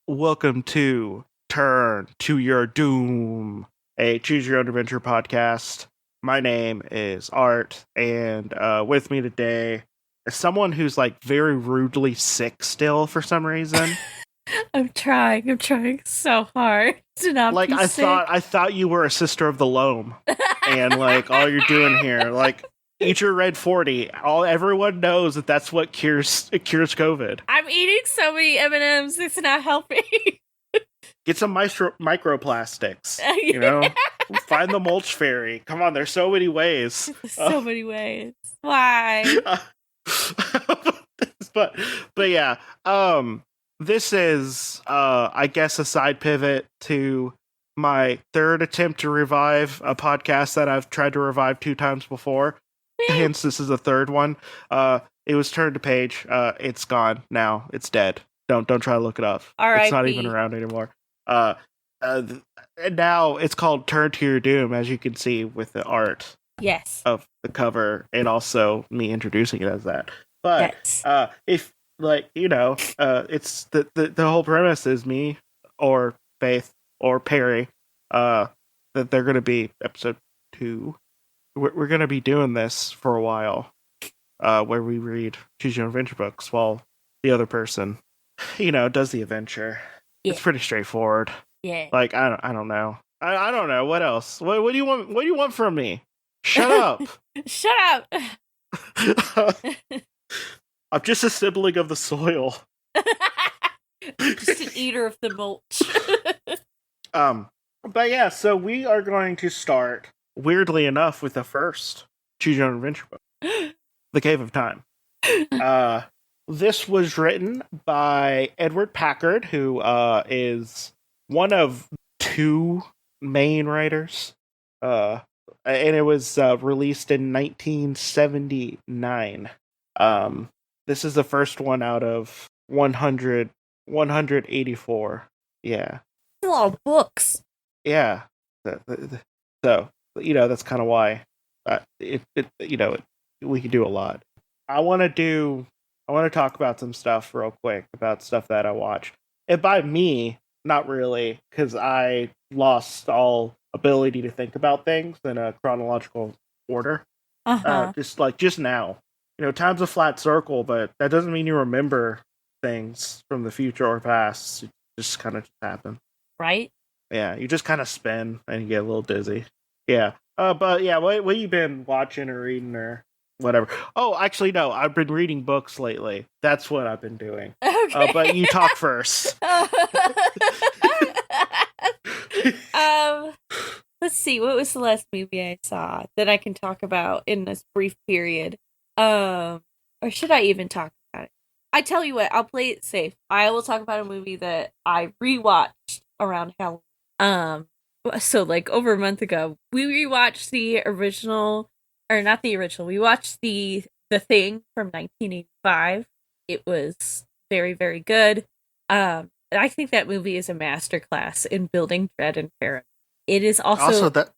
welcome to Turn to Your Doom, a Choose Your Own Adventure podcast. My name is Art, and with me today is someone who's like very rudely sick still for some reason. I'm trying so hard to not Like be sick. I thought you were a sister of the loam, and like all you're doing here, like eat your red 40. Everyone knows that that's what cures COVID. I'm eating so many M&Ms, it's not helping. Get some microplastics. Yeah. You know, find the mulch fairy. Come on, there's so many ways. So many ways. Why? but yeah, this is I guess a side pivot to my third attempt to revive a podcast that I've tried to revive 2 times before. Hence, this is the third one. It was turned to page. It's gone now. It's dead. Don't try to look it up. It's not even around anymore. And now it's called Turn to Your Doom, as you can see with the art. Yes. Of the cover, and also me introducing it as that. But yes. If like it's the whole premise is me or Faith or Perry, that they're going to be episode 2. We're going to be doing this for a while, where we read Choose Your Own Adventure books while the other person, does the adventure. Yeah. It's pretty straightforward. Yeah. Like I don't know. I don't know what else. What do you want? What do you want from me? Shut up. Shut up. I'm just a sibling of the soil. Just an eater of the mulch. But yeah, so we are going to start, weirdly enough, with the first Choose Your Own Adventure book, The Cave of Time. This was written by Edward Packard, who is one of 2 main writers. And it was released in 1979. This is the first one out of 184. Yeah. A lot of books. Yeah. So, that's kind of why we can do a lot. I want to talk about some stuff real quick, about stuff that I watch. And by me, not really, because I lost all ability to think about things in a chronological order. Just now. Time's a flat circle, but that doesn't mean you remember things from the future or past. It just kind of happen. Right? Yeah, you just kind of spin and you get a little dizzy. Yeah. But yeah, what you been watching or reading or whatever? Oh, actually, no. I've been reading books lately. That's what I've been doing. Okay. But you talk first. Let's see. What was the last movie I saw that I can talk about in this brief period? Or should I even talk about it? I tell you what, I'll play it safe. I will talk about a movie that I rewatched around Halloween. So like over a month ago, we rewatched the original, or not the original. We watched the Thing from 1985. It was very, very good. I think that movie is a masterclass in building dread and paranoia. It is also that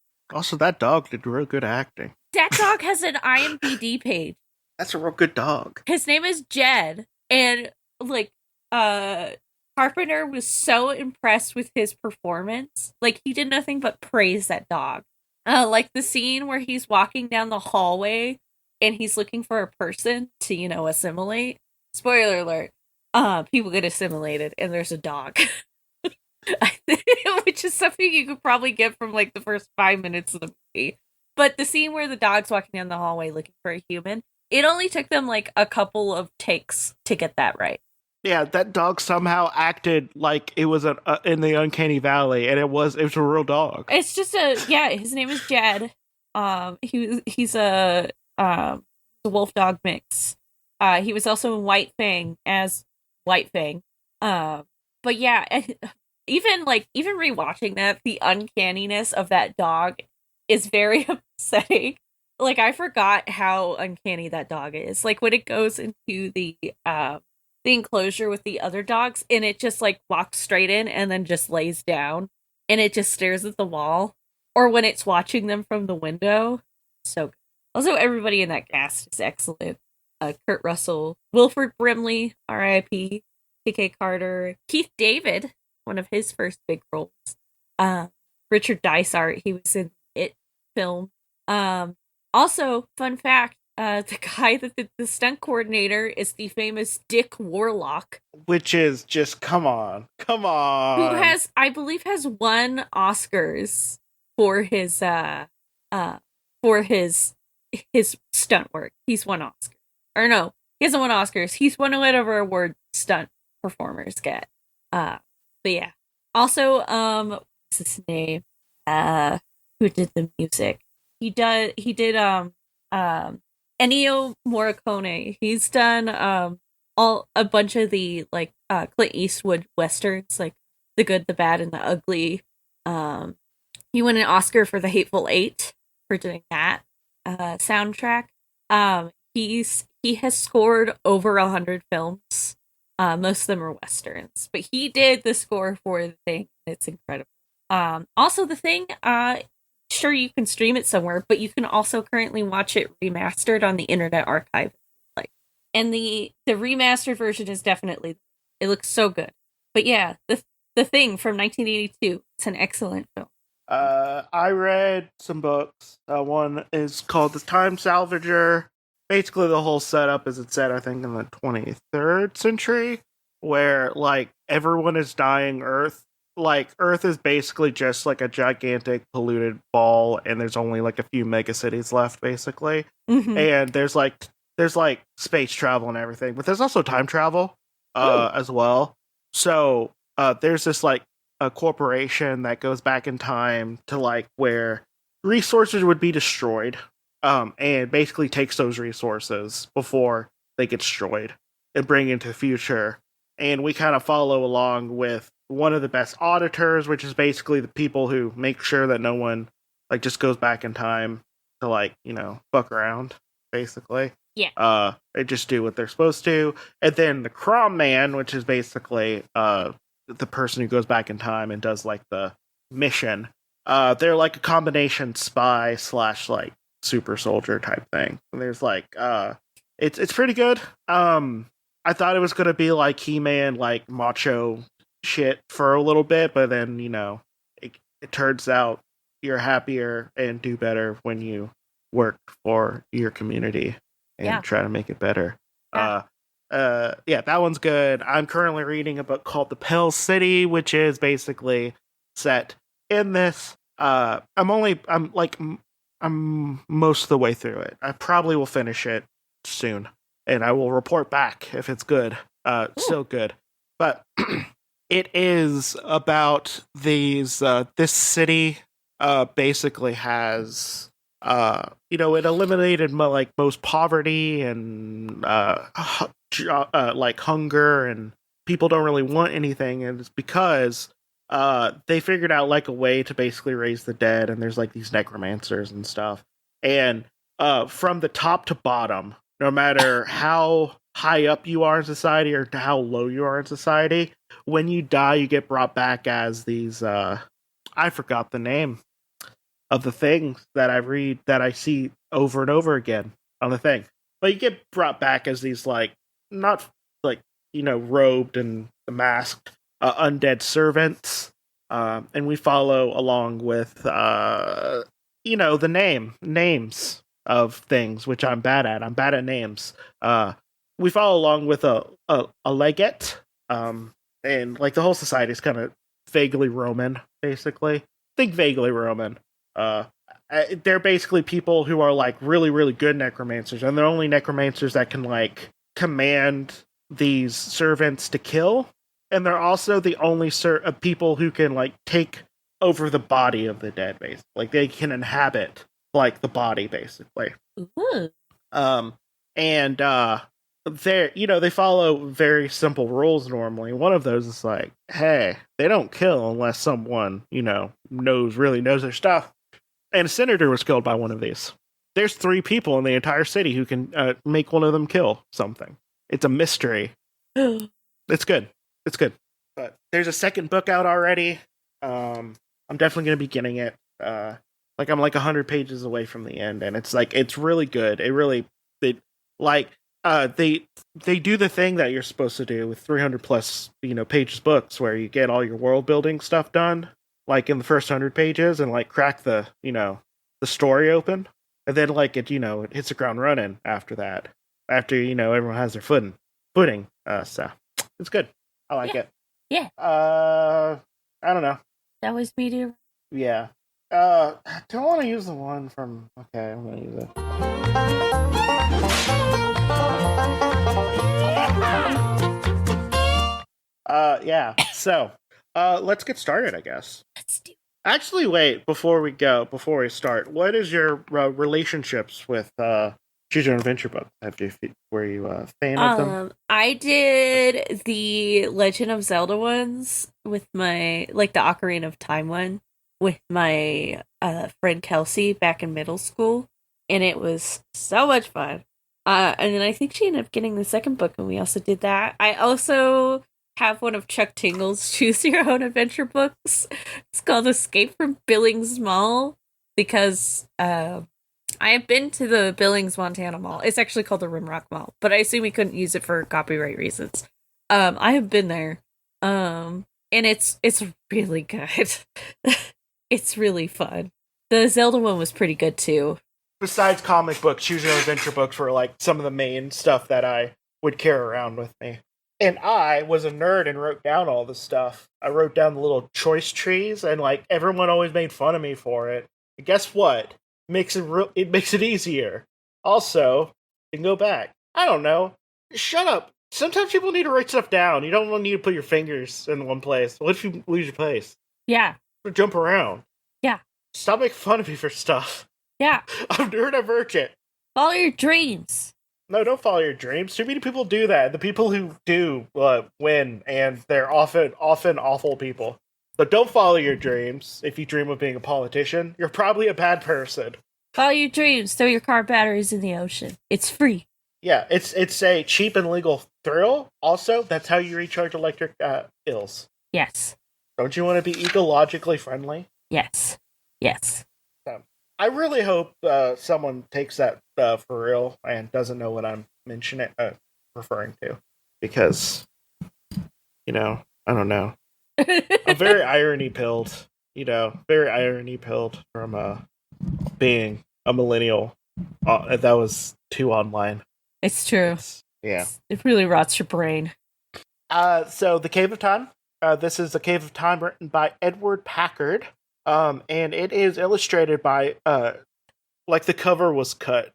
dog did real good acting. That dog has an IMDb page. That's a real good dog. His name is Jed, and like Carpenter was so impressed with his performance. Like, he did nothing but praise that dog. Like the scene where he's walking down the hallway and he's looking for a person to, assimilate. Spoiler alert. People get assimilated and there's a dog. Which is something you could probably get from like the first 5 minutes of the movie. But the scene where the dog's walking down the hallway looking for a human, it only took them like a couple of takes to get that right. Yeah, that dog somehow acted like it was in the Uncanny Valley, and it was a real dog. It's just his name is Jed. He's a wolf dog mix. He was also in White Fang as White Fang. But yeah, even rewatching that, the uncanniness of that dog is very upsetting. Like, I forgot how uncanny that dog is. Like, when it goes into the enclosure with the other dogs, and it just, like, walks straight in and then just lays down, and it just stares at the wall. Or when it's watching them from the window. So good. Also, everybody in that cast is excellent. Kurt Russell, Wilford Brimley, R.I.P., T.K. Carter, Keith David, one of his first big roles. Uh, Richard Dysart, he was in It film. Um, Also, fun fact: the guy that did the stunt coordinator is the famous Dick Warlock, Which is just come who on. has, I believe, has won Oscars for his uh for his stunt work. He's won Oscars, or no, he hasn't won Oscars. He's won whatever award stunt performers get. But yeah. Also, what's his name? Who did the music? He did Ennio Morricone. He's done all a bunch of the like Clint Eastwood westerns, like The Good, the Bad, and the Ugly. He won an Oscar for The Hateful Eight for doing that soundtrack. He has scored over 100 films. Most of them are westerns, but he did the score for The Thing. It's incredible. Also, The Thing. Sure, you can stream it somewhere, but you can also currently watch it remastered on the Internet Archive. Like, and the remastered version is definitely, it looks so good. But yeah, the Thing from 1982. It's an excellent film. I read some books. One is called The Time Salvager. Basically, the whole setup is it's set, I think, in the 23rd century, where, like, everyone is dying Earth. Like, Earth is basically just, like, a gigantic polluted ball, and there's only, like, a few megacities left, basically. Mm-hmm. And there's, like, space travel and everything, but there's also time travel, as well. So, there's this, like, a corporation that goes back in time to like where resources would be destroyed, and basically takes those resources before they get destroyed and bring into the future. And we kind of follow along with one of the best auditors, which is basically the people who make sure that no one like just goes back in time to like fuck around, basically. Yeah. They just do what they're supposed to. And then the Crom Man, which is basically the person who goes back in time and does like the mission. They're like a combination spy slash like super soldier type thing. And there's like it's pretty good. I thought it was gonna be like He-Man, like macho shit for a little bit, but then it turns out you're happier and do better when you work for your community and try to make it better. Yeah. Yeah, that one's good. I'm currently reading a book called The Pale City, which is basically set in this. I'm most of the way through it. I probably will finish it soon, and I will report back if it's good. Still good, but it is about this city. Basically has it eliminated most poverty and like hunger, and people don't really want anything, and it's because they figured out like a way to basically raise the dead, and there's like these necromancers and stuff, and from the top to bottom, no matter how high up you are in society or how low you are in society, when you die you get brought back as these I forgot the name of the things that I see over and over again on the thing. But you get brought back as these like not like robed and masked undead servants, and we follow along with the names of things, which I'm bad at. I'm bad at names. We follow along with a legate, and like the whole society is kind of vaguely Roman, basically. Think vaguely Roman. They're basically people who are like really, really good necromancers, and they're only necromancers that can like command these servants to kill, and they're also the only people who can like take over the body of the dead, basically. Like they can inhabit like the body, basically. Ooh. And they follow very simple rules normally. One of those is like, hey, they don't kill unless someone really knows their stuff. And a senator was killed by one of these. There's 3 people in the entire city who can make one of them kill something. It's a mystery. It's good. It's good. But there's a second book out already. I'm definitely going to be getting it. I'm like 100 pages away from the end, and it's really good. It they do the thing that you're supposed to do with 300 plus pages books, where you get all your world building stuff done, like in the first 100 pages, and like crack the story open, and then like it hits the ground running after that. After everyone has their footing. So it's good. I like it. Yeah. I don't know. That was me too. Yeah. Do I want to use the one from? Okay, I'm gonna use it. Yeah. So, let's get started, I guess. Let's do. Actually, wait. Before we start, what is your relationships with choose your own adventure books? Were you a fan of them? I did the Legend of Zelda ones with my the Ocarina of Time one with my friend Kelsey back in middle school, and it was so much fun. And then I think she ended up getting the second book, and we also did that. I also have one of Chuck Tingle's Choose Your Own Adventure books. It's called Escape from Billings Mall because I have been to the Billings, Montana Mall. It's actually called the Rimrock Mall, but I assume we couldn't use it for copyright reasons. I have been there, and it's really good. It's really fun. The Zelda one was pretty good too. Besides comic books, choose your own adventure books were like some of the main stuff that I would carry around with me. And I was a nerd and wrote down all this stuff. I wrote down the little choice trees, and like everyone always made fun of me for it. And guess what? It makes it easier. Also, you can go back. I don't know. Shut up. Sometimes people need to write stuff down. You don't need to put your fingers in one place. What if you lose your place? Yeah. Or jump around. Yeah. Stop making fun of me for stuff. Yeah. I'm neurodivergent. Follow your dreams. No, don't follow your dreams. Too many people do that. The people who do win, and they're often awful people. So don't follow your dreams. If you dream of being a politician, you're probably a bad person. Follow your dreams. Throw your car batteries in the ocean. It's free. Yeah, it's a cheap and legal thrill. Also, that's how you recharge electric bills. Yes. Don't you want to be ecologically friendly? Yes. Yes. So, I really hope someone takes that for real and doesn't know what I'm referring to, because I don't know. I'm very irony pilled, from being a millennial. That was too online. It's true. Yeah. It really rots your brain. So The Cave of Time. This is The Cave of Time, written by Edward Packard. And it is illustrated by like the cover was cut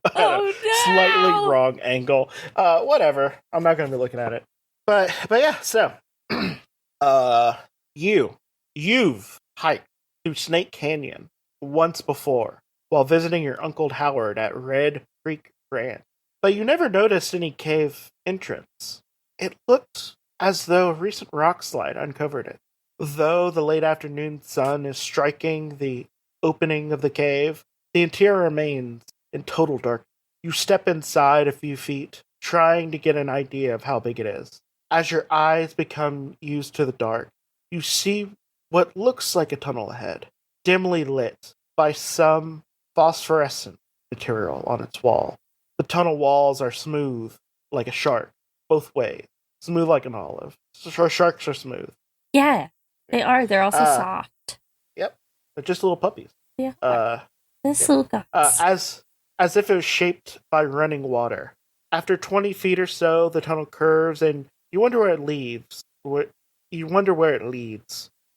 at a slightly wrong angle. Whatever. I'm not gonna be looking at it. But yeah, so you've hiked through Snake Canyon once before while visiting your Uncle Howard at Red Creek Ranch. But you never noticed any cave entrance. It looked as though a recent rock slide uncovered it. Though the late afternoon sun is striking the opening of the cave, the interior remains in total darkness. You step inside a few feet, trying to get an idea of how big it is. As your eyes become used to the dark, you see what looks like a tunnel ahead, dimly lit by some phosphorescent material on its wall. The tunnel walls are smooth, like a shark, both ways. Smooth like an olive. Sharks are smooth. Yeah, they are. They're also soft. Yep. They're just little puppies. Yeah. This little guys. As if it was shaped by running water. After 20 feet or so, the tunnel curves, and you wonder where it leads.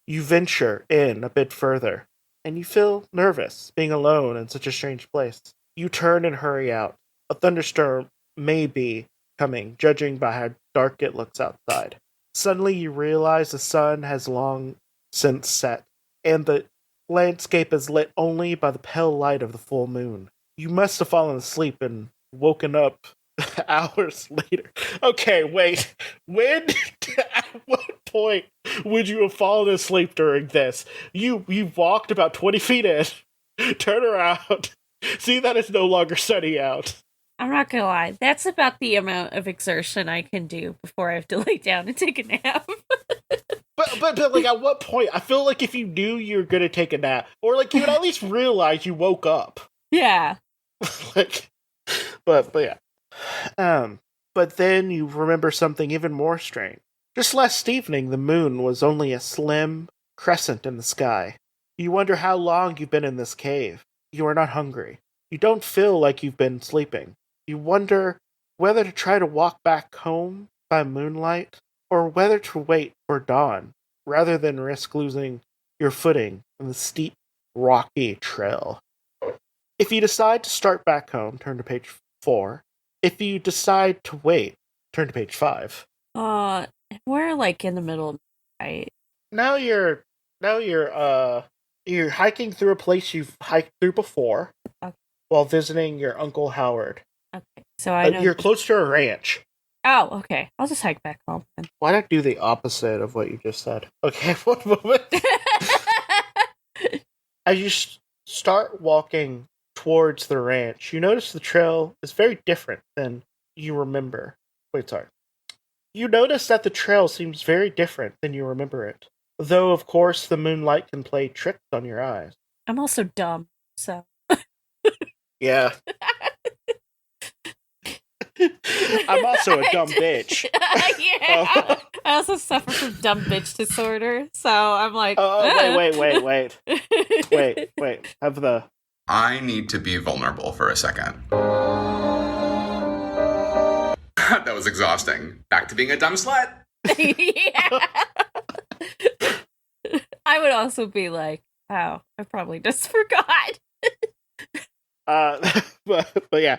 You venture in a bit further, and you feel nervous being alone in such a strange place. You turn and hurry out. A thunderstorm may be coming, judging by how dark it looks outside. Suddenly you realize the sun has long since set, and the landscape is lit only by the pale light of the full moon. You must have fallen asleep and woken up hours later. Okay, wait. At what point would you have fallen asleep during this? You walked about 20 feet in, turn around, see that it's no longer sunny out. I'm not gonna lie, that's about the amount of exertion I can do before I have to lay down and take a nap. But like, at what point? I feel like if you knew you were gonna take a nap, or like you would at least realize you woke up. Yeah. Like, but yeah. But then you remember something even more strange. Just last evening, the moon was only a slim crescent in the sky. You wonder how long you've been in this cave. You are not hungry. You don't feel like you've been sleeping. You wonder whether to try to walk back home by moonlight or whether to wait for dawn rather than risk losing your footing on the steep, rocky trail. If you decide to start back home, turn to page 4. If you decide to wait, turn to page 5. We're like in the middle of the night. Now you're hiking through a place you've hiked through before, Okay. while visiting your Uncle Howard. Okay. So I know You're close to a ranch. Oh, okay. I'll just hike back home then. Why not do the opposite of what you just said? Okay, one moment. As you start walking towards the ranch, you notice the trail is very different than you remember. Wait, sorry. You notice that the trail seems very different than you remember it. Though, of course, the moonlight can play tricks on your eyes. I'm also dumb, so. Yeah. I'm also a dumb bitch. Yeah. I also suffer from dumb bitch disorder, so I'm like. Wait. Have the. I need to be vulnerable for a second. That was exhausting. Back to being a dumb slut. Yeah. I would also be like, oh, I probably just forgot. But yeah.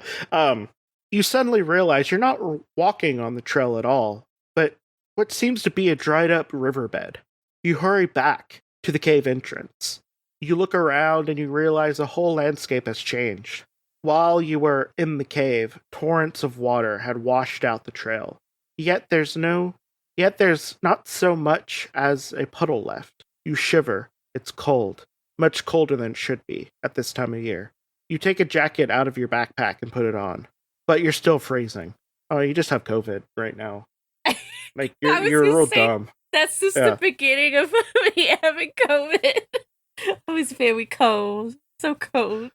You suddenly realize you're not walking on the trail at all, but what seems to be a dried up riverbed. You hurry back to the cave entrance. You look around and you realize the whole landscape has changed. While you were in the cave, torrents of water had washed out the trail. Yet there's not so much as a puddle left. You shiver. It's cold. Much colder than it should be at this time of year. You take a jacket out of your backpack and put it on. But you're still freezing. Oh, you just have COVID right now. Like, you're real dumb. That's just the beginning of me having COVID. I was very cold. So cold.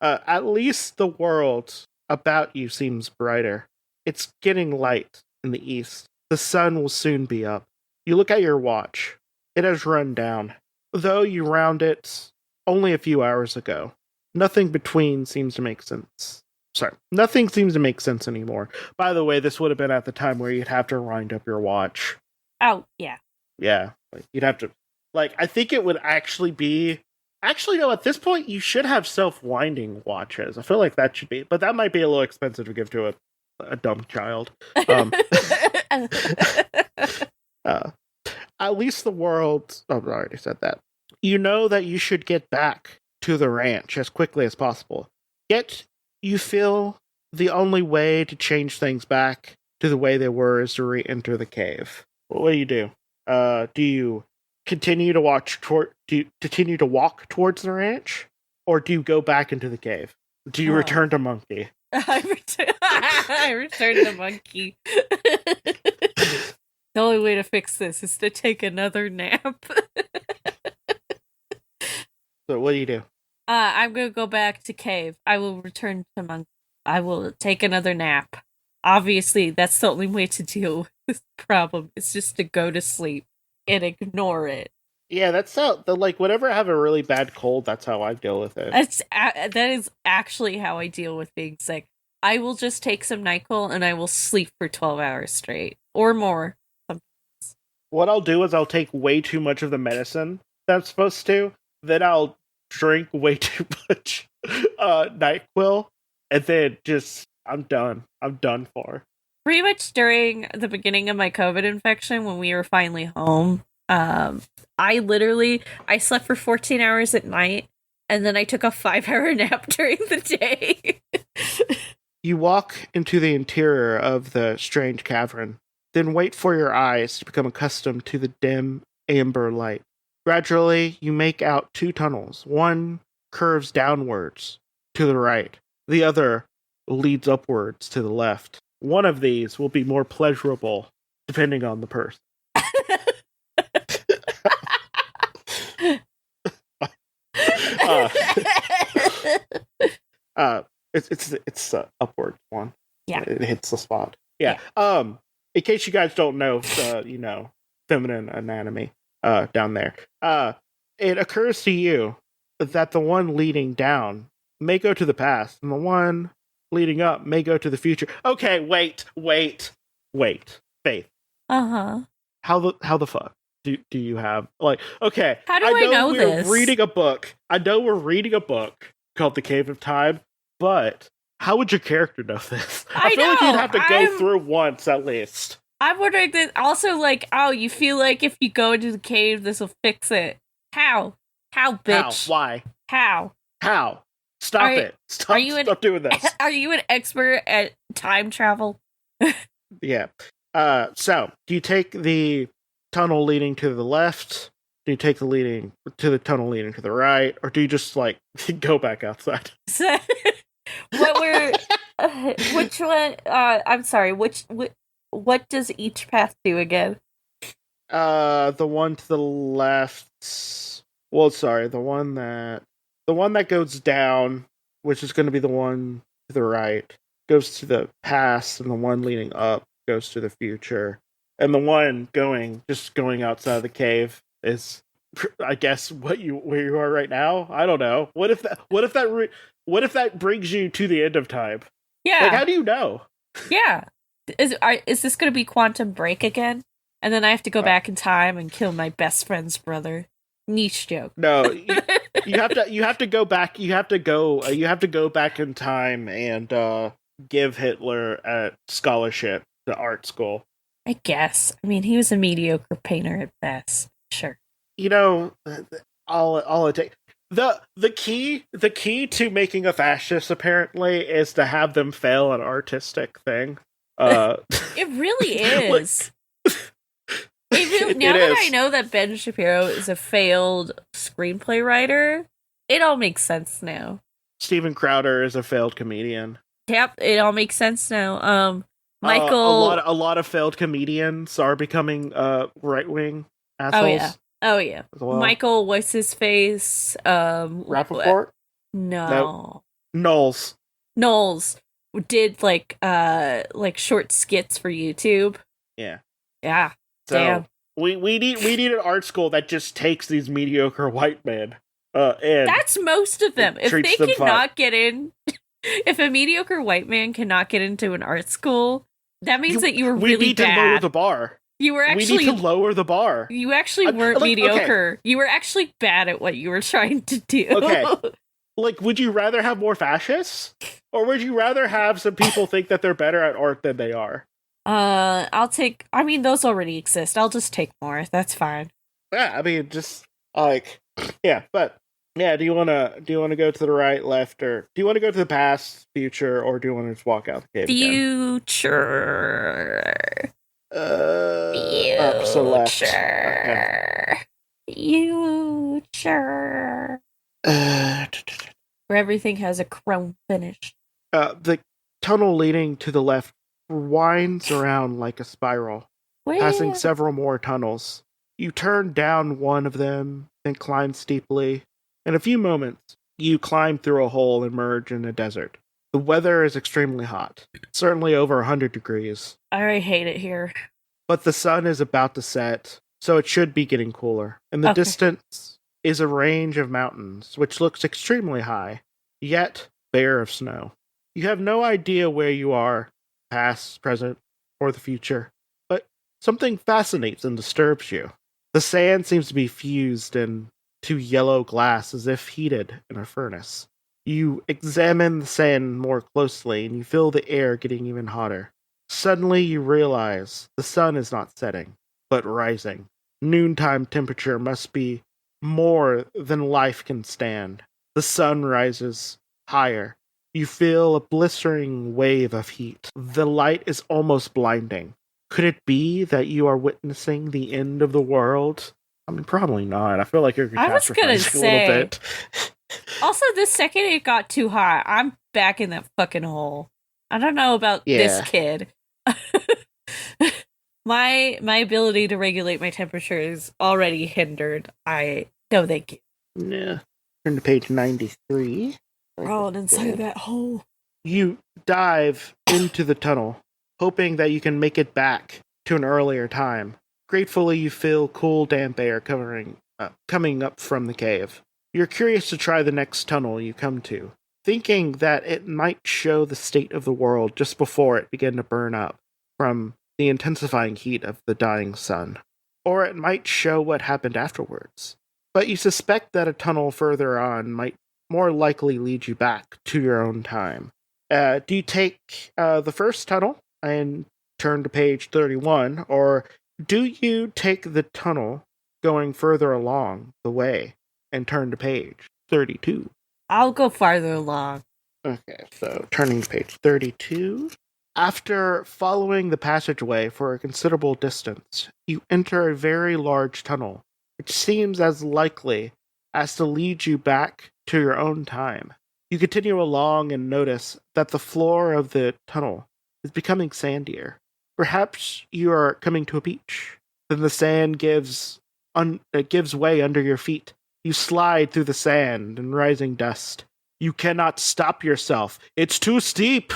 At least the world about you seems brighter. It's getting light in the east. The sun will soon be up. You look at your watch. It has run down. Though you round it only a few hours ago. Nothing between seems to make sense. Sorry, nothing seems to make sense anymore. By the way, this would have been at the time where you'd have to wind up your watch. Oh, yeah. Yeah, like, you'd have to... Like, I think it would actually be... Actually, no, at this point, you should have self-winding watches. I feel like that should be... But that might be a little expensive to give to a dumb child. At least the world... Oh, I already said that. You know that you should get back to the ranch as quickly as possible. Yet, you feel the only way to change things back to the way they were is to re-enter the cave. What do? Do you continue to walk towards the ranch? Or do you go back into the cave? Do you return to Monkey? I return to Monkey. The only way to fix this is to take another nap. So what do? I'm gonna go back to cave. I will return to Monkey. I will take another nap. Obviously, that's the only way to deal with this problem. It's just to go to sleep and ignore it. Yeah, that's how, whenever I have a really bad cold, that's how I deal with it. That is actually how I deal with being sick. I will just take some NyQuil and I will sleep for 12 hours straight. Or more. Sometimes. What I'll do is I'll take way too much of the medicine that I'm supposed to. Then I'll drink way too much NyQuil. And then I'm done. I'm done for. Pretty much during the beginning of my COVID infection, when we were finally home, I slept for 14 hours at night, and then I took a 5-hour nap during the day. You walk into the interior of the strange cavern, then wait for your eyes to become accustomed to the dim, amber light. Gradually, you make out 2 tunnels. One curves downwards to the right. The other leads upwards to the left. One of these will be more pleasurable, depending on the person. It's upward. it hits the spot. Yeah. In case you guys don't know, feminine anatomy down there, it occurs to you that the one leading down may go to the past, and the one leading up may go to the future. Okay, wait, Faith. How the fuck do you have okay? How do I know we're this? reading a book. I know we're reading a book called The Cave of Time, but how would your character know this? I feel like you'd have to go through once at least. I'm wondering that also, you feel like if you go into the cave, this will fix it. How, bitch? How? Why? How? Stop it! Stop doing this. Are you an expert at time travel? Yeah. So, do you take the tunnel leading to the left? Do you take the tunnel leading to the right? Or do you just, go back outside? Which one, I'm sorry, what does each path do again? The one to the left, well, sorry, the one that goes down, which is going to be the one to the right, goes to the past, and the one leading up goes to the future. And the one going outside the cave is, I guess, where you are right now. I don't know. What if that brings you to the end of time? Yeah. How do you know? Yeah. Is this going to be Quantum Break again? And then I have to go back in time and kill my best friend's brother. Niche joke. No, you have to go back. You have to go back in time and give Hitler a scholarship to art school. I guess. I mean, he was a mediocre painter at best. Sure. All it takes. The key to making a fascist apparently is to have them fail an artistic thing. It really is. Now that I know that Ben Shapiro is a failed screenplay writer, it all makes sense now. Steven Crowder is a failed comedian. Yep, it all makes sense now. Michael, a lot of failed comedians are becoming right-wing assholes. Oh yeah. Well. Michael, what's his face? Rappaport? No. Knowles did short skits for YouTube. Yeah. Yeah. So damn. We need an art school that just takes these mediocre white men. And that's most of them. If they cannot get in, if a mediocre white man cannot get into an art school, that means that you were really bad. We need to lower the bar. We need to lower the bar. You actually weren't mediocre. Okay. You were actually bad at what you were trying to do. Okay. Would you rather have more fascists? Or would you rather have some people think that they're better at art than they are? Those already exist. I'll just take more. That's fine. Yeah, I mean, just, yeah, but, yeah, do you want to go to the right, left, or do you want to go to the past, future, or do you want to just walk out the cave Future. Again? Up, so left. Okay. Future. Where everything has a chrome finish. The tunnel leading to the left winds around like a spiral, passing several more tunnels. You turn down one of them, then climb steeply. In a few moments, you climb through a hole and emerge in a desert. The weather is extremely hot, certainly over 100 degrees. I already hate it here. But the sun is about to set, so it should be getting cooler. In the distance is a range of mountains, which looks extremely high, yet bare of snow. You have no idea where you are, past, present, or the future, but something fascinates and disturbs you. The sand seems to be fused into yellow glass as if heated in a furnace. You examine the sand more closely and you feel the air getting even hotter. Suddenly you realize the sun is not setting, but rising. Noontime temperature must be more than life can stand. The sun rises higher. You feel a blistering wave of heat. The light is almost blinding. Could it be that you are witnessing the end of the world? I mean, probably not. I feel like you're catastrophizing a little bit. Also, the second it got too hot, I'm back in that fucking hole. I don't know about this kid. My ability to regulate my temperature is already hindered. No, thank you. Yeah. Turn to page 93. Crawling inside that hole. You dive into the tunnel, hoping that you can make it back to an earlier time. Gratefully, you feel cool, damp air coming up from the cave. You're curious to try the next tunnel you come to, thinking that it might show the state of the world just before it began to burn up from the intensifying heat of the dying sun. Or it might show what happened afterwards. But you suspect that a tunnel further on might more likely lead you back to your own time. Do you take the first tunnel and turn to page 31, or do you take the tunnel going further along the way and turn to page 32? I'll go farther along. Okay, so turning to page 32. After following the passageway for a considerable distance, you enter a very large tunnel, which seems as likely as to lead you back to your own time. You continue along and notice that the floor of the tunnel is becoming sandier. Perhaps you are coming to a beach. Then the sand gives way under your feet. You slide through the sand and rising dust. You cannot stop yourself. It's too steep.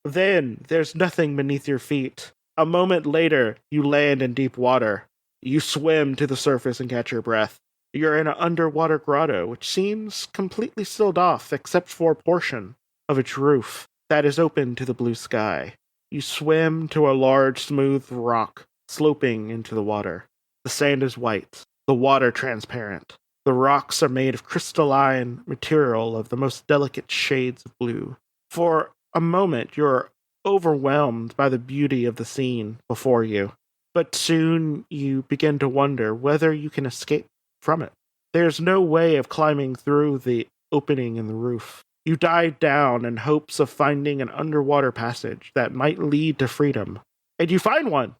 Then there's nothing beneath your feet. A moment later, you land in deep water. You swim to the surface and catch your breath. You're in an underwater grotto, which seems completely sealed off except for a portion of its roof that is open to the blue sky. You swim to a large, smooth rock sloping into the water. The sand is white, the water transparent. The rocks are made of crystalline material of the most delicate shades of blue. For a moment, you're overwhelmed by the beauty of the scene before you, but soon you begin to wonder whether you can escape from it. There's no way of climbing through the opening in the roof. You dive down in hopes of finding an underwater passage that might lead to freedom. And you find one!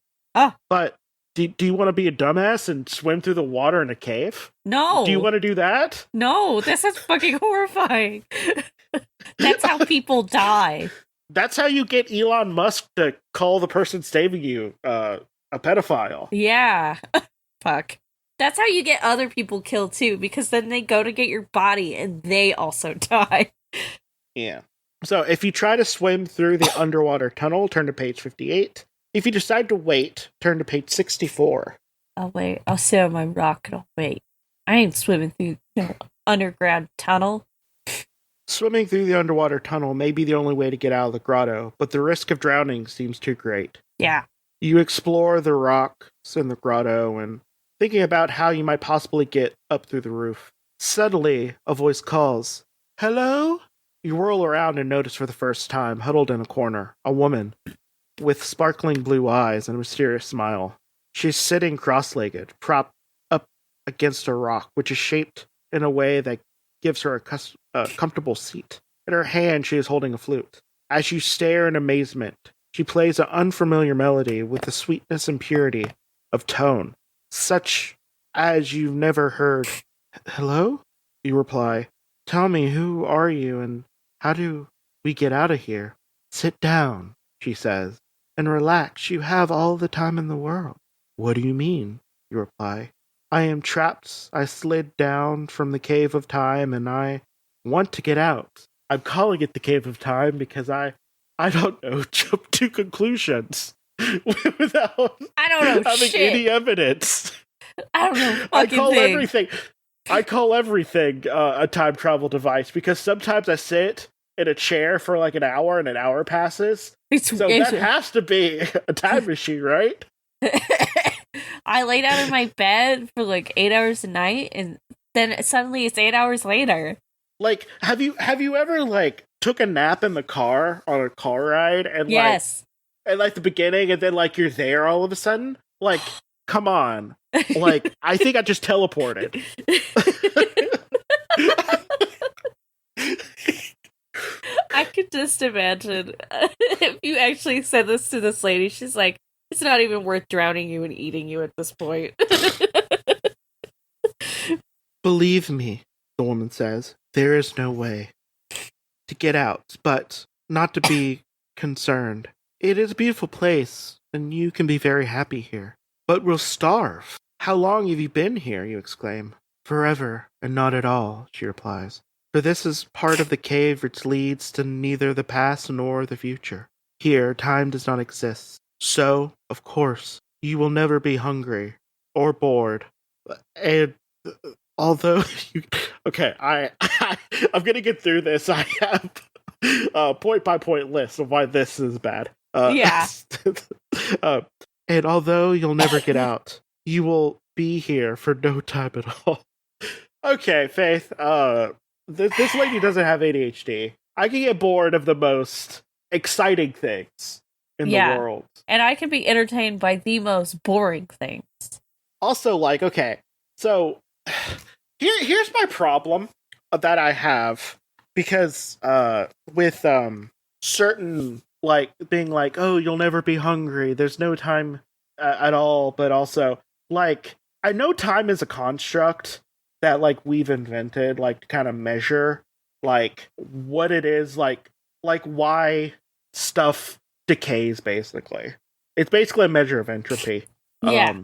But do you want to be a dumbass and swim through the water in a cave? No! Do you want to do that? No, that sounds fucking horrifying. That's how people die. That's how you get Elon Musk to call the person saving you a pedophile. Yeah. Fuck. That's how you get other people killed too, because then they go to get your body and they also die. Yeah. So if you try to swim through the underwater tunnel, turn to page 58. If you decide to wait, turn to page 64. I'll wait. I'll sit on my rock and I'll wait. I ain't swimming through no underground tunnel. Swimming through the underwater tunnel may be the only way to get out of the grotto, but the risk of drowning seems too great. Yeah. You explore the rocks in the grotto and thinking about how you might possibly get up through the roof. Suddenly, a voice calls, "Hello?" You whirl around and notice for the first time, huddled in a corner, a woman with sparkling blue eyes and a mysterious smile. She's sitting cross-legged, propped up against a rock, which is shaped in a way that gives her a comfortable seat. In her hand, she is holding a flute. As you stare in amazement, she plays an unfamiliar melody with the sweetness and purity of tone, such as you've never heard. "Hello?" you reply. "Tell me, who are you and how do we get out of here?" "Sit down," she says, "and relax. You have all the time in the world." "What do you mean?" you reply. "I am trapped. I slid down from the cave of time and I want to get out." I'm calling it the cave of time because I don't know, jump to conclusions without I don't know having shit. any evidence. I don't know I fucking call thing. everything. I call everything a time travel device because sometimes I sit in a chair for like an hour and an hour passes. So that has to be a time machine, right? I lay down in my bed for like 8 hours a night, and then suddenly it's 8 hours later. Like, have you ever like took a nap in the car on a car ride and Yes. like the beginning and then like you're there all of a sudden? Like, come on. Like, I think I just teleported. I could just imagine if you actually said this to this lady, she's like, it's not even worth drowning you and eating you at this point. "Believe me," the woman says, "there is no way to get out, but not to be concerned. It is a beautiful place, and you can be very happy here. But we'll starve." "How long have you been here?" you exclaim. "Forever, and not at all," she replies. For this is part of the cave which leads to neither the past nor the future. Here, time does not exist. So, of course, you will never be hungry or bored. And although you... Okay, I'm going to get through this. I have a point-by-point list of why this is bad. Yeah. And although you'll never get out, you will be here for no time at all. Okay, Faith, this lady doesn't have ADHD. I can get bored of the most exciting things in the world. And I can be entertained by the most boring things. Also, like, okay, so here's my problem that I have, because with certain, like, being like, oh, you'll never be hungry, there's no time at all, but also, like, I know time is a construct that, like, we've invented, like, to kind of measure, like, what it is, like why stuff decays, basically. It's basically a measure of entropy. Yeah.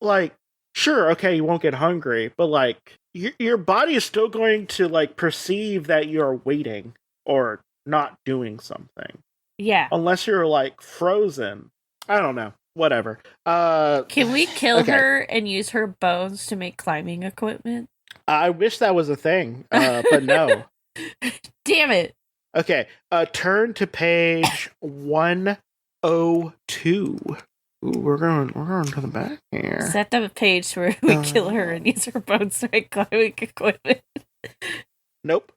Like, sure, okay, you won't get hungry, but, like, your body is still going to, like, perceive that you're waiting or not doing something. Yeah. Unless you're, like, frozen. I don't know. Whatever. Can we kill her and use her bones to make climbing equipment? I wish that was a thing, but no. Damn it. Okay, turn to page 102. Ooh, we're going to the back here. Set the page where we kill her and use her bones to make climbing equipment. Nope.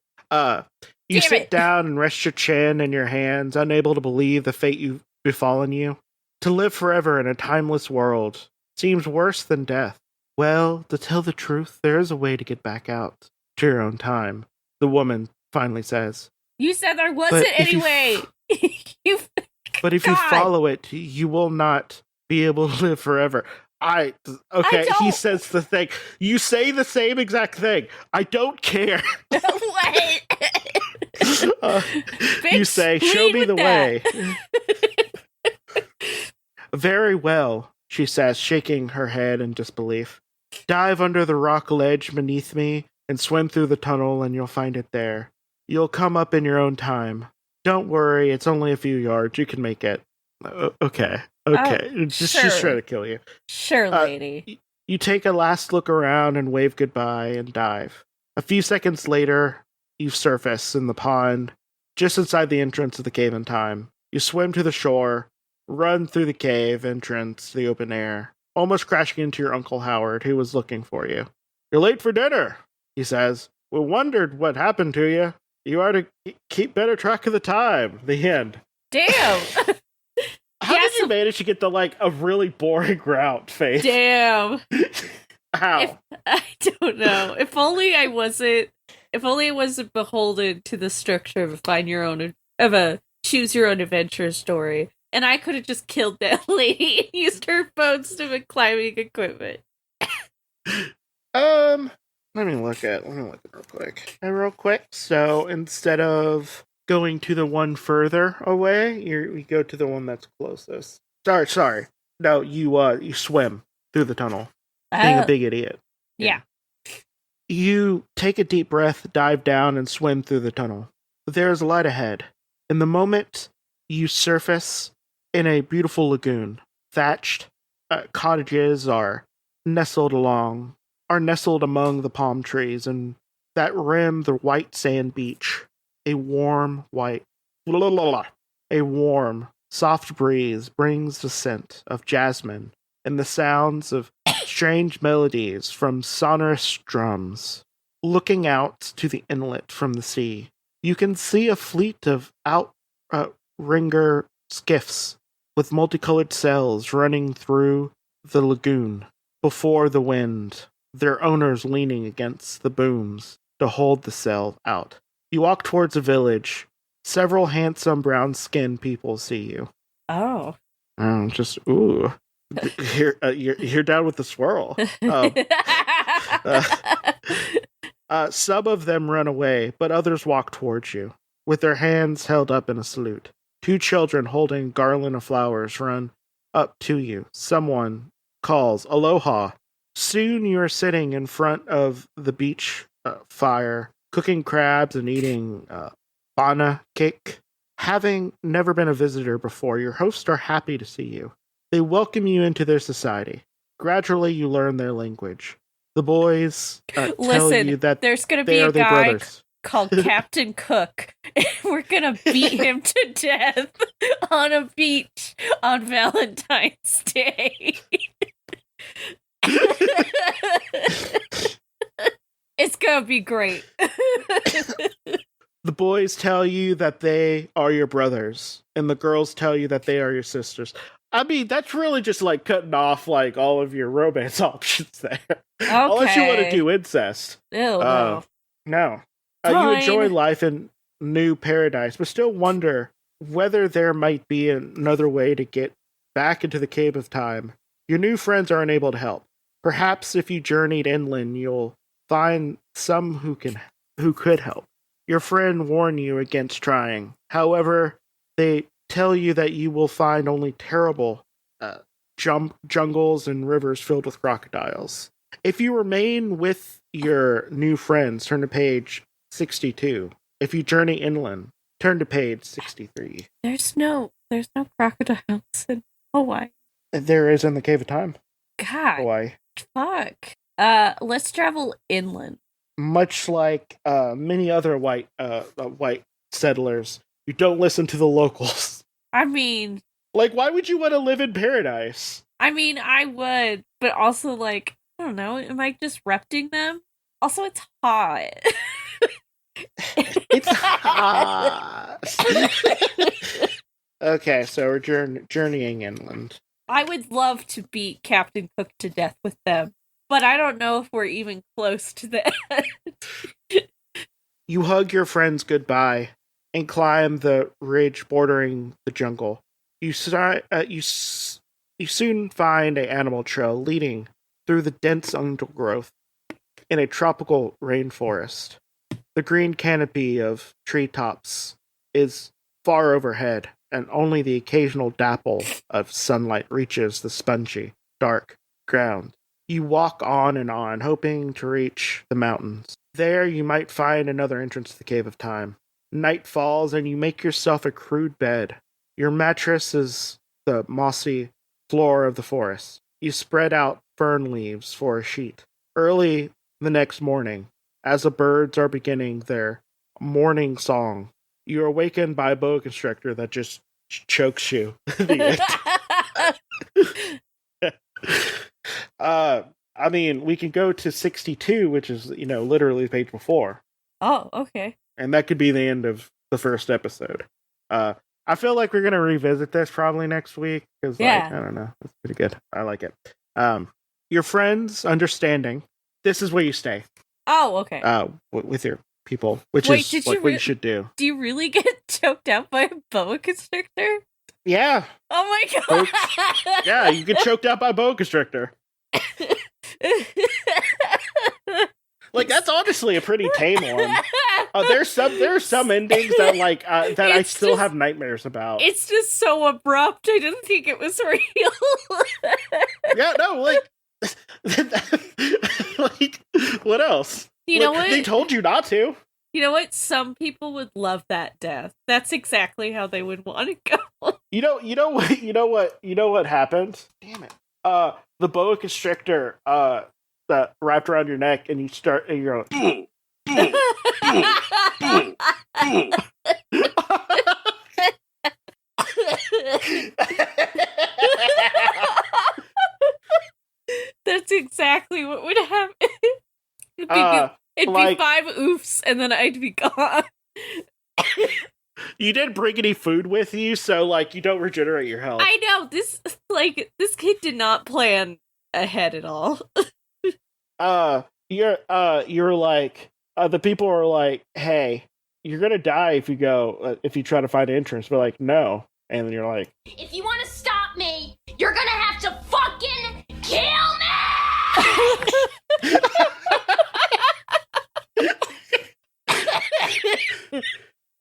You sit down and rest your chin in your hands, unable to believe the fate you've befallen you. To live forever in a timeless world seems worse than death. Well, to tell the truth, there is a way to get back out to your own time, the woman finally says. You said there wasn't anyway. But if you follow it, you will not be able to live forever. He says the thing. You say the same exact thing. I don't care. What? You say, show me the way. Very well, she says, shaking her head in disbelief. Dive under the rock ledge beneath me and swim through the tunnel and you'll find it there. You'll come up in your own time. Don't worry, it's only a few yards. You can make it. Okay. She's trying to kill you. Sure, lady. You take a last look around and wave goodbye and dive. A few seconds later, you surface in the pond, just inside the entrance of the cave in time. You swim to the shore, run through the cave entrance to the open air, almost crashing into your Uncle Howard, who was looking for you. You're late for dinner, he says. We wondered what happened to you. You are to keep better track of the time. The end. Damn! How did you manage to get to, like, a really boring route, Faith? Damn. How? I don't know. If only I wasn't beholden to the structure of a choose your own adventure story. And I could have just killed that lady and used her bones to make climbing equipment. Let me look at real quick. So instead of going to the one further away, we go to the one that's closest. Sorry. No, you swim through the tunnel. Being a big idiot. Yeah. You take a deep breath, dive down, and swim through the tunnel. There is a light ahead. In the moment, you surface in a beautiful lagoon. Thatched cottages are nestled among the palm trees, and that rim the white sand beach. A warm, soft breeze brings the scent of jasmine and the sounds of strange melodies from sonorous drums. Looking out to the inlet from the sea, you can see a fleet of outrigger skiffs with multicolored sails running through the lagoon before the wind, their owners leaning against the booms to hold the sail out. You walk towards a village. Several handsome brown-skinned people see you. Oh. Ooh. You're down with the swirl. Some of them run away, but others walk towards you, with their hands held up in a salute. 2 children holding a garland of flowers run up to you. Someone calls, "Aloha." Soon you are sitting in front of the beach fire, cooking crabs and eating bana cake. Having never been a visitor before, your hosts are happy to see you. They welcome you into their society. Gradually, you learn their language. The boys tell you that there's going to they be are a their guy brothers. called Captain Cook, and we're going to beat him to death on a beach on Valentine's Day. It's going to be great. The boys tell you that they are your brothers, and the girls tell you that they are your sisters. I mean, that's really just like cutting off like all of your romance options there. Okay. Unless you want to do incest. Ew, no. No. You Fine. enjoy life in New Paradise, but still wonder whether there might be another way to get back into the Cave of Time. Your new friends are unable to help. Perhaps if you journeyed inland, you'll find some who could help. Your friend warned you against trying. However, they tell you that you will find only terrible jungles and rivers filled with crocodiles. If you remain with your new friends, turn to page 62. If you journey inland, turn to page 63. There's no crocodiles in Hawaii. There is in the Cave of Time. God. Hawaii. Fuck. Let's travel inland. Much like many other white settlers, you don't listen to the locals. I mean, like, why would you want to live in paradise? I mean, I would, but also, like, I don't know, am I disrupting them? Also, it's hot. It's hot. Okay, so we're journeying inland. I would love to beat Captain Cook to death with them, but I don't know if we're even close to that. You hug your friends goodbye and climb the ridge bordering the jungle. You soon find an animal trail leading through the dense undergrowth in a tropical rainforest. The green canopy of treetops is far overhead, and only the occasional dapple of sunlight reaches the spongy, dark ground. You walk on and on, hoping to reach the mountains. There you might find another entrance to the Cave of Time. Night falls, and you make yourself a crude bed. Your mattress is the mossy floor of the forest. You spread out fern leaves for a sheet. Early the next morning, as the birds are beginning their morning song, you are awakened by a boa constrictor that just chokes you. I mean, we can go to 62, which is, literally the page before. Oh, okay. And that could be the end of the first episode. I feel like we're going to revisit this probably next week, because, I don't know, it's pretty good. I like it. Your friends understanding, this is where you stay. Oh, okay. With your people, which Wait, is what you should do. Do you really get choked out by a boa constrictor? Yeah. Oh my god. Yeah, you get choked out by a boa constrictor. Like, that's honestly a pretty tame one. There's some endings that that I still have nightmares about. It's just so abrupt. I didn't think it was real. Yeah, no, like what else? You know what? They told you not to. You know what? Some people would love that death. That's exactly how they would want to go. You know what happened? Damn it. The boa constrictor that wrapped around your neck, and you're going, That's exactly what would happen. It'd be 5 oofs, and then I'd be gone. You didn't bring any food with you, so you don't regenerate your health. I know this kid did not plan ahead at all. You're like, the people are like, hey, you're gonna die if you go if you try to find an entrance. But no, and then you're like, if you want to stop me, you're gonna have to fucking kill me.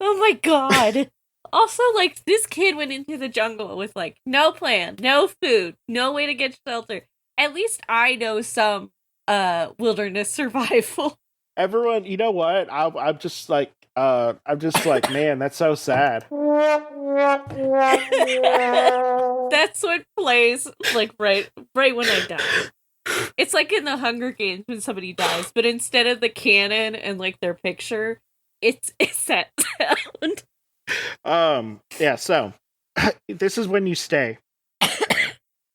Oh my god. Also, this kid went into the jungle with, no plan, no food, no way to get shelter. At least I know some wilderness survival. Everyone, you know what? I'm just like, man, that's so sad. That's what plays like right when I die. It's like in the Hunger Games when somebody dies, but instead of the cannon and like their picture, it's that sound. Yeah, so this is when you stay.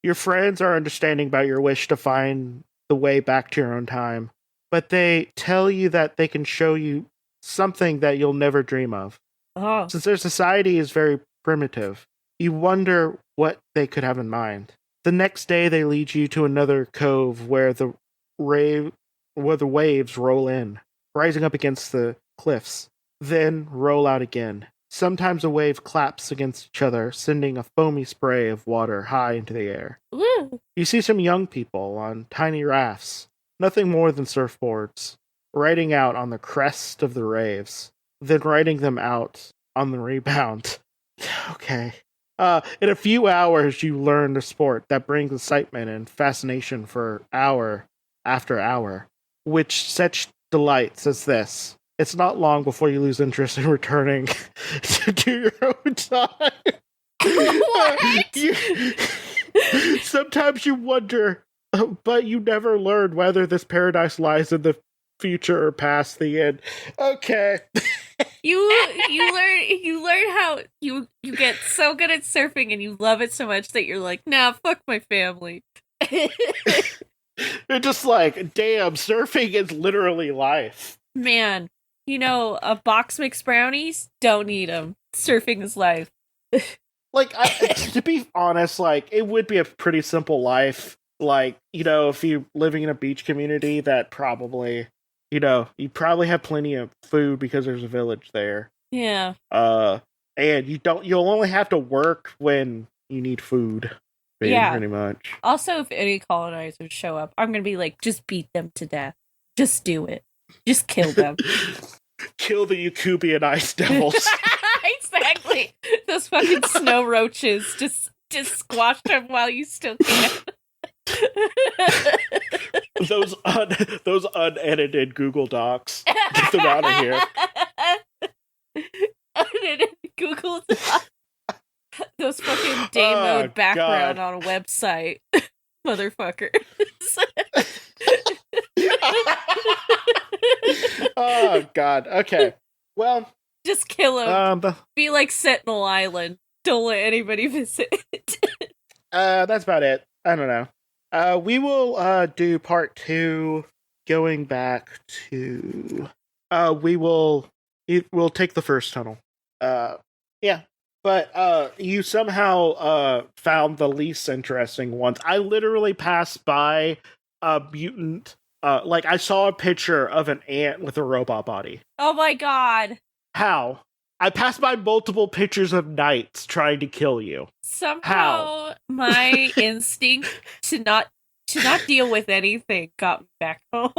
Your friends are understanding about your wish to find the way back to your own time, but they tell you that they can show you something that you'll never dream of. Oh. Since their society is very primitive, you wonder what they could have in mind. The next day, they lead you to another cove where the waves roll in, rising up against the cliffs, then roll out again. Sometimes a wave claps against each other, sending a foamy spray of water high into the air. Woo. You see some young people on tiny rafts, nothing more than surfboards, riding out on the crest of the waves, then riding them out on the rebound. Okay. In a few hours, you learn the sport that brings excitement and fascination for hour after hour, which such delights as this. It's not long before you lose interest in returning to do your own time. What? Sometimes you wonder, but you never learn whether this paradise lies in the future or past the end. Okay. You learn how you get so good at surfing and you love it so much that you're like, nah, fuck my family. You're just like, damn, surfing is literally life. Man, a box mixed brownies, don't need them. Surfing is life. Like, to be honest, like, it would be a pretty simple life. Like, if you're living in a beach community, that probably, you probably have plenty of food because there's a village there. Yeah. And you'll only have to work when you need food. Yeah. Pretty much. Also, if any colonizers show up, I'm gonna be like, just beat them to death. Just do it. Just kill them. Kill the Yakubian ice devils. Exactly. Those fucking snow roaches. Just squash them while you still can. those unedited Google Docs. Get them out of here. Unedited Google Docs. Those fucking day mode background God. on a website. Motherfucker. Oh, God. Okay. Well, just kill him. Be like Sentinel Island. Don't let anybody visit. That's about it. I don't know. We will do part 2 going back to we'll take the first tunnel. Yeah. But you somehow found the least interesting ones. I literally passed by a mutant. Like, I saw a picture of an ant with a robot body. Oh my god. How? I passed by multiple pictures of knights trying to kill you. Somehow my instinct to not deal with anything got me back home.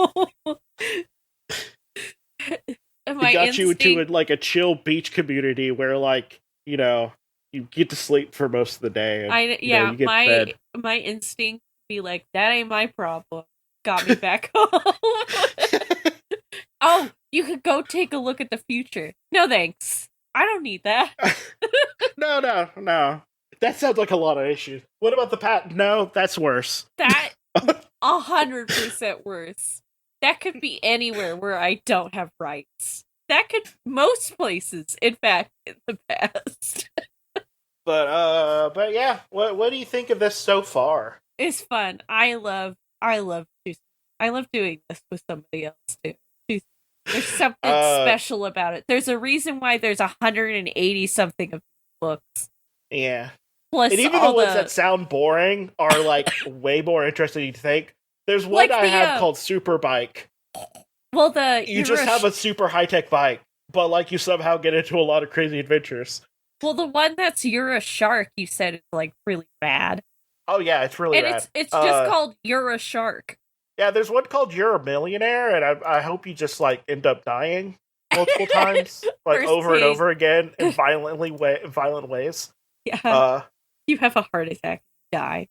It got you into like a chill beach community where, like, you get to sleep for most of the day. And, you get fed. My instinct to be like, that ain't my problem, got me back home. Oh, you could go take a look at the future. No thanks. I don't need that. No. That sounds like a lot of issues. What about the past? No, that's worse. That 100% worse. That could be anywhere where I don't have rights. That could most places, in fact, in the past. But yeah, what do you think of this so far? It's fun. I love doing this with somebody else too. There's something special about it. There's a reason why there's 180 something of books. Yeah. Plus, and even the ones that sound boring are like way more interesting than you think. There's one like I have called Super Bike. Well, you just have a super high tech bike, but like you somehow get into a lot of crazy adventures. Well, the one that's You're a Shark, you said is like really bad. Oh yeah, it's really bad. And it's just called You're a Shark. Yeah, there's one called You're a Millionaire, and I hope you just like end up dying multiple times, like over and over again in violent ways. Yeah. You have a heart attack, die.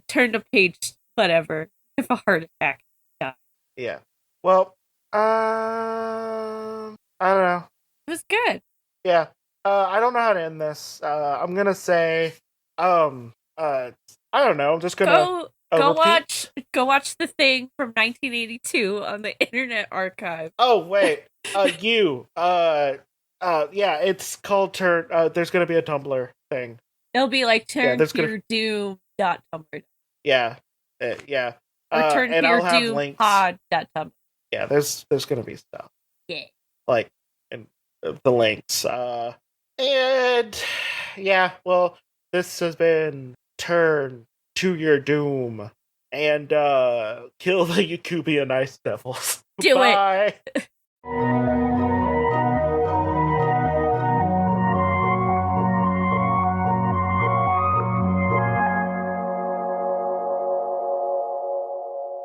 Turn to page whatever. You have a heart attack, die. Yeah. Well, I don't know. It was good. Yeah. I don't know how to end this. I'm gonna say, I don't know. I'm just gonna Go watch The Thing from 1982 on the Internet Archive. Oh wait, yeah, it's called Turn. There's gonna be a Tumblr thing. It'll be like Yeah, turntoyourdoom.tumblr. Yeah, yeah. Or turn and to your I'll have doom links. pod.tumblr. Yeah, there's gonna be stuff. Yeah. Like, and the links. And yeah, well, this has been Turn to Your Doom, and kill the Yakubian Ice Devils. Do Bye. it.